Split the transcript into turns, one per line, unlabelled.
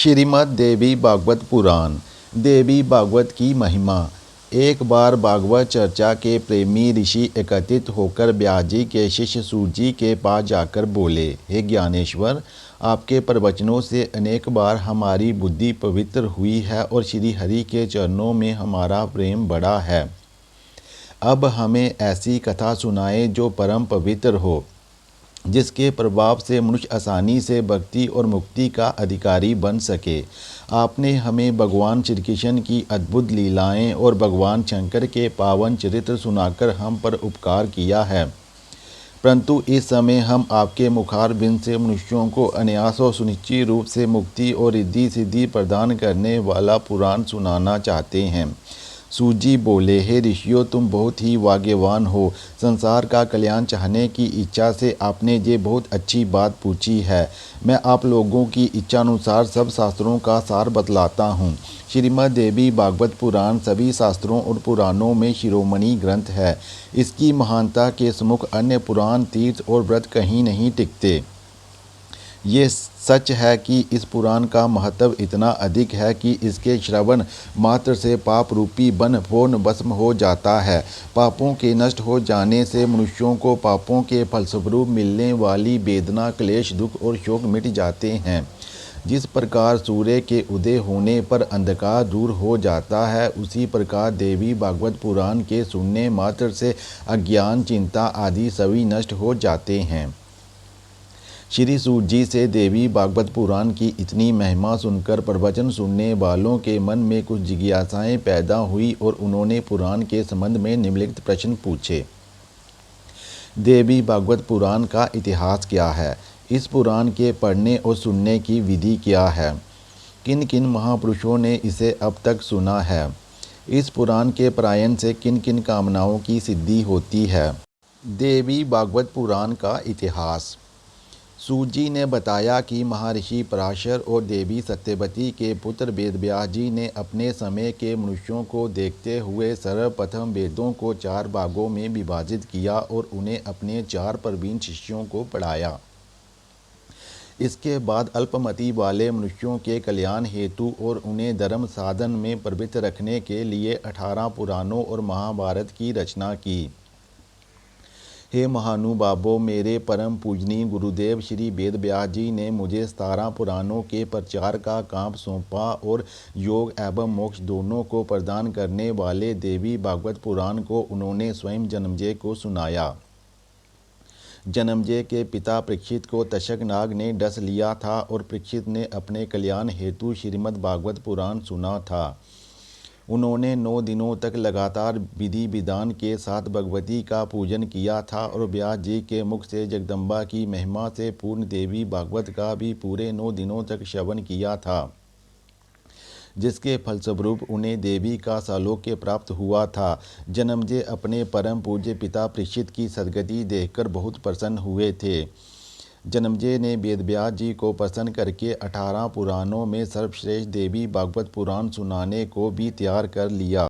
श्रीमद् देवी भागवत पुराण। देवी भागवत की महिमा। एक बार भागवत चर्चा के प्रेमी ऋषि एकत्रित होकर व्यास जी के शिष्य सूत जी के पास जाकर बोले, हे ज्ञानेश्वर, आपके प्रवचनों से अनेक बार हमारी बुद्धि पवित्र हुई है और श्री हरि के चरणों में हमारा प्रेम बढ़ा है। अब हमें ऐसी कथा सुनाएं जो परम पवित्र हो, जिसके प्रभाव से मनुष्य आसानी से भक्ति और मुक्ति का अधिकारी बन सके। आपने हमें भगवान श्री कृष्ण की अद्भुत लीलाएं और भगवान शंकर के पावन चरित्र सुनाकर हम पर उपकार किया है, परंतु इस समय हम आपके मुखारबिंद से मनुष्यों को अनायास और सुनिश्चित रूप से मुक्ति और रिद्धि सिद्धि प्रदान करने वाला पुराण सुनाना चाहते हैं। सूत जी बोले, हे ऋषियों, तुम बहुत ही भाग्यवान हो। संसार का कल्याण चाहने की इच्छा से आपने ये बहुत अच्छी बात पूछी है। मैं आप लोगों की इच्छा अनुसार सब शास्त्रों का सार बतलाता हूँ। श्रीमद् देवी भागवत पुराण सभी शास्त्रों और पुराणों में शिरोमणि ग्रंथ है। इसकी महानता के सम्मुख अन्य पुराण, तीर्थ और व्रत कहीं नहीं टिकते। ये सच है कि इस पुराण का महत्व इतना अधिक है कि इसके श्रवण मात्र से पाप रूपी बन पूर्ण भस्म हो जाता है। पापों के नष्ट हो जाने से मनुष्यों को पापों के फलस्वरूप मिलने वाली वेदना, क्लेश, दुख और शोक मिट जाते हैं। जिस प्रकार सूर्य के उदय होने पर अंधकार दूर हो जाता है, उसी प्रकार देवी भागवत पुराण के सुनने मात्र से अज्ञान, चिंता आदि सभी नष्ट हो जाते हैं। श्री सूत जी से देवी भागवत पुराण की इतनी महिमा सुनकर प्रवचन सुनने वालों के मन में कुछ जिज्ञासाएं पैदा हुई और उन्होंने पुराण के संबंध में निम्नलिखित प्रश्न पूछे। देवी भागवत पुराण का इतिहास क्या है? इस पुराण के पढ़ने और सुनने की विधि क्या है? किन किन महापुरुषों ने इसे अब तक सुना है? इस पुराण के पारायण से किन किन कामनाओं की सिद्धि होती है? देवी भागवत पुराण का इतिहास। सूत जी ने बताया कि महर्षि पराशर और देवी सत्यवती के पुत्र वेदव्यास जी ने अपने समय के मनुष्यों को देखते हुए सर्वप्रथम वेदों को 4 भागों में विभाजित किया और उन्हें अपने 4 प्रवीण शिष्यों को पढ़ाया। इसके बाद अल्पमति वाले मनुष्यों के कल्याण हेतु और उन्हें धर्म साधन में प्रवृत्त रखने के लिए 18 पुराणों और महाभारत की रचना की। हे महानुभावों, मेरे परम पूजनीय गुरुदेव श्री वेदव्यास जी ने मुझे 17 पुराणों के प्रचार का काम सौंपा और योग एवं मोक्ष दोनों को प्रदान करने वाले देवी भागवत पुराण को उन्होंने स्वयं जन्मेजय को सुनाया। जन्मेजय के पिता परीक्षित को तक्षक नाग ने डस लिया था और परीक्षित ने अपने कल्याण हेतु श्रीमद् भागवत पुराण सुना था। उन्होंने 9 दिनों तक लगातार विधि विधान के साथ भगवती का पूजन किया था और व्यास जी के मुख से जगदम्बा की महिमा से पूर्ण देवी भागवत का भी पूरे 9 दिनों तक श्रवण किया था, जिसके फलस्वरूप उन्हें देवी का सालोक्य प्राप्त हुआ था। जन्मेजय अपने परम पूज्य पिता परीक्षित की सद्गति देखकर बहुत प्रसन्न हुए थे। जन्मेजय ने वेदव्यास जी को प्रसन्न करके 18 पुराणों में सर्वश्रेष्ठ देवी भागवत पुराण सुनाने को भी तैयार कर लिया।